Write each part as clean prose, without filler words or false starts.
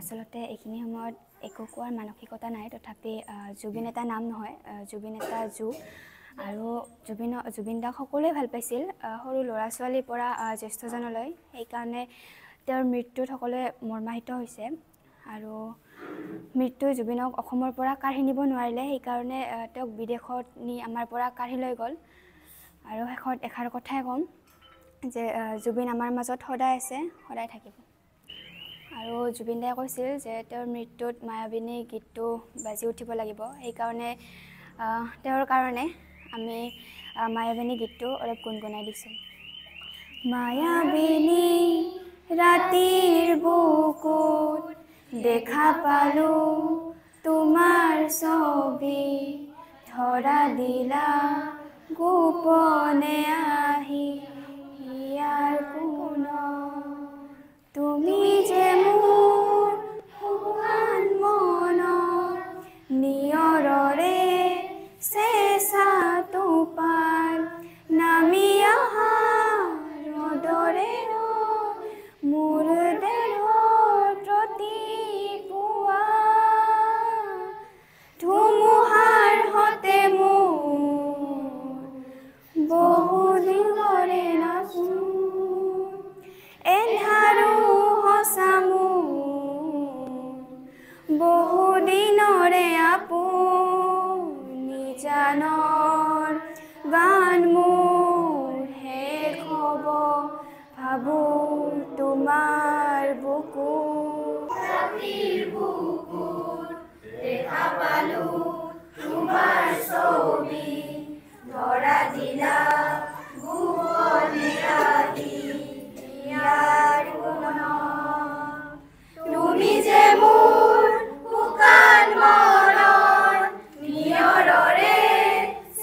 আচলতে এইখিনি সময়ত একো কোৱাৰ মানসিকতা নাই, তথাপি জুবিন এটা নাম নহয়, জুবিন এটা যুগ। আৰু জুবিন দাক সকলোৱে ভাল পাইছিল, সৰু ল'ৰা ছোৱালীৰ পৰা জ্যেষ্ঠজনলৈ। সেইকাৰণে তেওঁৰ মৃত্যুত সকলোৱে মৰ্মাহিত হৈছে। আৰু মৃত্যুই জুবিনক অসমৰ পৰা কাঢ়ি নিব নোৱাৰিলে, সেইকাৰণে তেওঁক বিদেশত নি আমাৰ পৰা কাঢ়ি লৈ গ'ল। আৰু শেষত এষাৰ কথাই ক'ম যে জুবিন আমাৰ মাজত সদায় আছে, সদায় থাকিব। আৰু জুবিন দাই কৈছিল যে তেওঁৰ মৃত্যুত মায়াবিনী গীতটো বাজি উঠিব লাগিব। সেইকাৰণে তেওঁৰ কাৰণে আমি মায়াবিনী গীতটো অলপ গুণগুণাই দিছোঁ। মায়াবিনী ৰাতিৰ বুকুত দেখা পালোঁ তোমাৰ ছবি, ধৰা দিলা গোপনে আহি ইয়াৰ কোনত। তুমি যে মোৰ শুকান মনৰ নিয়ৰৰে চেঁচা টোপাল, নামি অহা ৰ'দৰে মোৰ দেহৰ প্ৰতিপুৱা, ধুমুহাৰ সতে মোৰ বহু দিনৰে নাচোন, এন্ধাৰো সঁচা মোৰ বহু দিনৰে আপোন, নিজানৰ গান মোৰ শেষ হ'ব ভাবোঁ তোমাৰ বুকুত। ৰাতিৰ বুকুত দেখা পালোঁ তোমাৰ ছবি, ধৰা দিলা গোপনে আহি ইয়াৰ কোনত। তুমি যে মোৰ শুকান মনৰ নিয়ৰৰে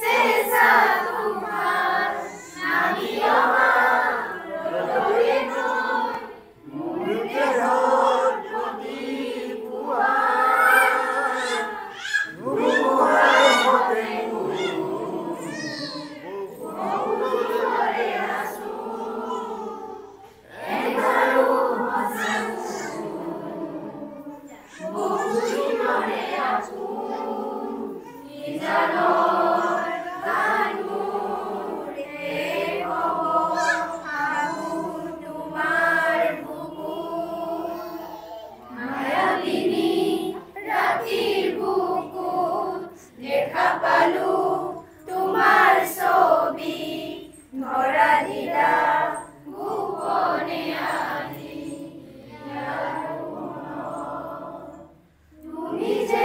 চেঁচা টোপাল, নামি অহা ৰ'দৰে মোৰ দেহৰ প্ৰতিপুৱা, ধুমুহাৰ সতে মোৰ বহু দিনৰে নাচোন, এন্ধাৰো সঁচা বহু দিনৰে আপোন, নিজানৰ গান মোৰ শেষ হ'ব ভাবোঁ তোমাৰ বুকুত। মায়াবিনী ৰাতিৰ বুকুত দেখা পালোঁ তোমাৰ ছবি, ধৰা দিলা গোপনে আহি ইয়াৰ কোনত। তুমি যে